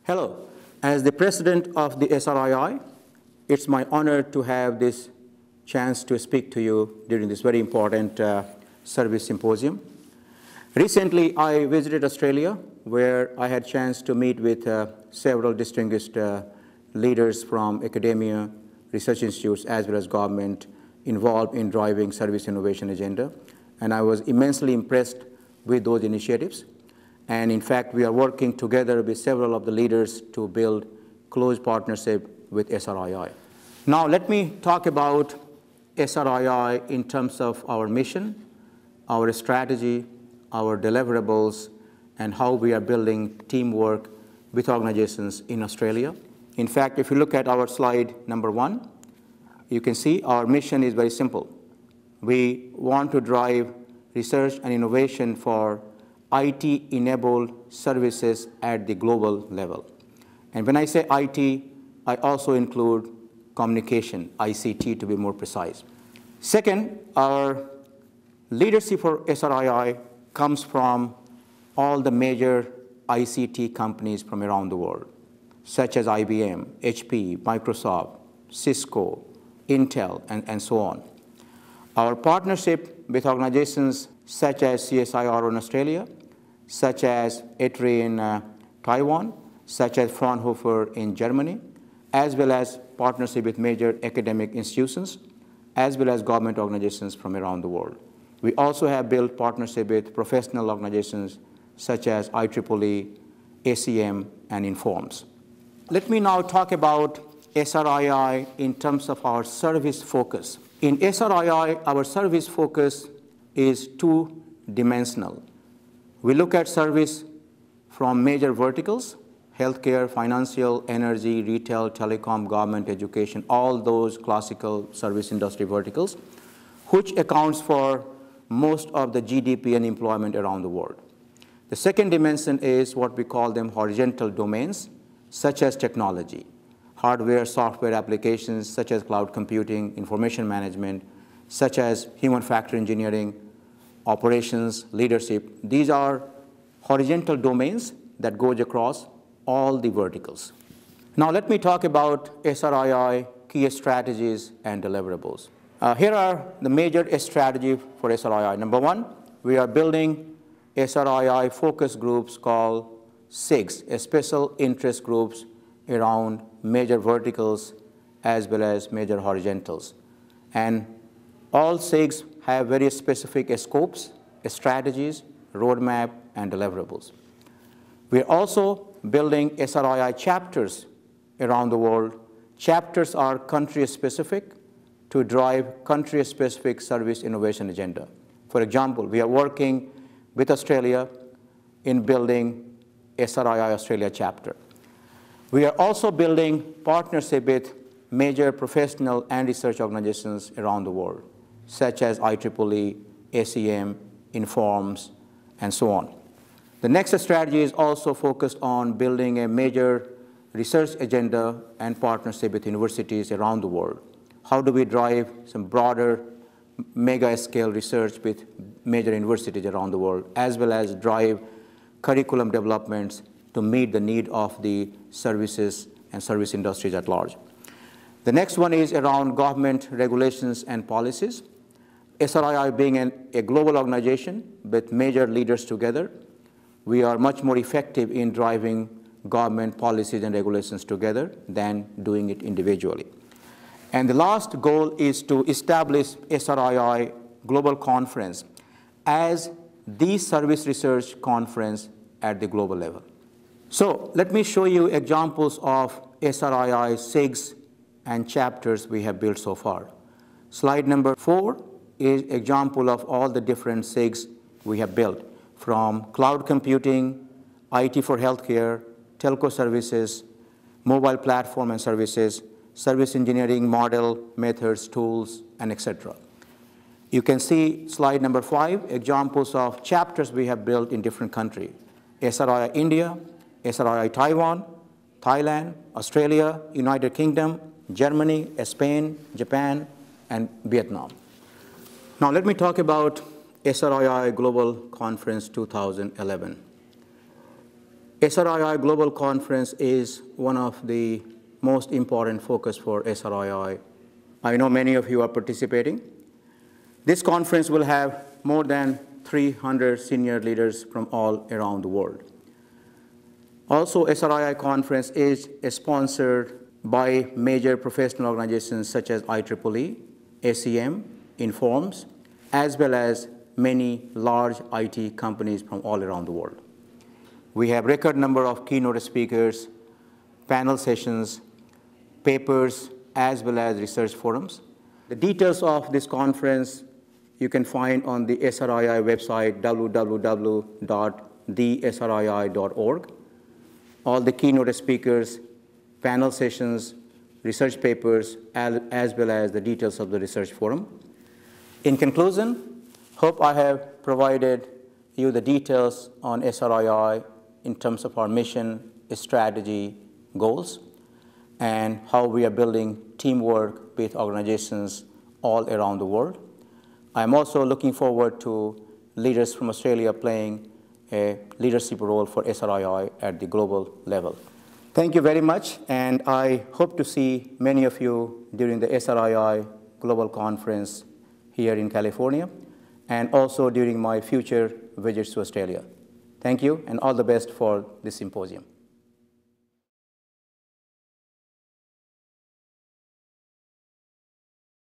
Hello. As the president of the SRII, it's my honor to have this chance to speak to you during this very important service symposium. Recently, I visited Australia, where I had a chance to meet with several distinguished leaders from academia, research institutes, as well as government involved in driving service innovation agenda. And I was immensely impressed with those initiatives. And in fact, we are working together with several of the leaders to build close partnership with SRII. Now, let me talk about SRII in terms of our mission, our strategy, our deliverables, and how we are building teamwork with organizations in Australia. In fact, if you look at our slide number 1, you can see our mission is very simple. We want to drive research and innovation for IT-enabled services at the global level. And when I say IT, I also include communication, ICT to be more precise. Second, our leadership for SRII comes from all the major ICT companies from around the world, such as IBM, HP, Microsoft, Cisco, Intel, and so on. Our partnership with organizations such as CSIR in Australia, such as ETRI in Taiwan, such as Fraunhofer in Germany, as well as partnership with major academic institutions, as well as government organizations from around the world. We also have built partnership with professional organizations such as IEEE, ACM, and Informs. Let me now talk about SRII in terms of our service focus. In SRII, our service focus is two-dimensional. We look at service from major verticals: healthcare, financial, energy, retail, telecom, government, education, all those classical service industry verticals, which accounts for most of the GDP and employment around the world. The second dimension is what we call them horizontal domains, such as technology, hardware, software applications, such as cloud computing, information management, such as human factor engineering, operations, leadership. These are horizontal domains that goes across all the verticals. Now let me talk about SRII key strategies and deliverables. Here are the major strategies for SRII. Number 1, we are building SRII focus groups called SIGs, special interest groups around major verticals as well as major horizontals. And all SIGs have very specific scopes, strategies, roadmap, and deliverables. We're also building SRII chapters around the world. Chapters are country-specific to drive country-specific service innovation agenda. For example, we are working with Australia in building SRII Australia chapter. We are also building partnership with major professional and research organizations around the world, such as IEEE, ACM, Informs, and so on. The next strategy is also focused on building a major research agenda and partnership with universities around the world. How do we drive some broader mega-scale research with major universities around the world, as well as drive curriculum developments to meet the need of the services and service industries at large. The next one is around government regulations and policies. SRII being a global organization with major leaders together, we are much more effective in driving government policies and regulations together than doing it individually. And the last goal is to establish SRII Global Conference as the service research conference at the global level. So let me show you examples of SRII SIGs and chapters we have built so far. Slide number 4 is an example of all the different SIGs we have built, from cloud computing, IT for healthcare, telco services, mobile platform and services, service engineering model, methods, tools, and etc. You can see slide number 5, examples of chapters we have built in different countries: SRII India, SRII Taiwan, Thailand, Australia, United Kingdom, Germany, Spain, Japan, and Vietnam. Now let me talk about SRII Global Conference 2011. SRII Global Conference is one of the most important focus for SRII. I know many of you are participating. This conference will have more than 300 senior leaders from all around the world. Also, SRII conference is sponsored by major professional organizations such as IEEE, ACM, Informs, as well as many large IT companies from all around the world. We have record number of keynote speakers, panel sessions, papers, as well as research forums. The details of this conference you can find on the SRII website, www.thesrii.org. All the keynote speakers, panel sessions, research papers, as well as the details of the research forum. In conclusion, hope I have provided you the details on SRII in terms of our mission, strategy, goals, and how we are building teamwork with organizations all around the world. I'm also looking forward to leaders from Australia playing a leadership role for SRII at the global level. Thank you very much, and I hope to see many of you during the SRII Global Conference here in California, and also during my future visits to Australia. Thank you, and all the best for this symposium.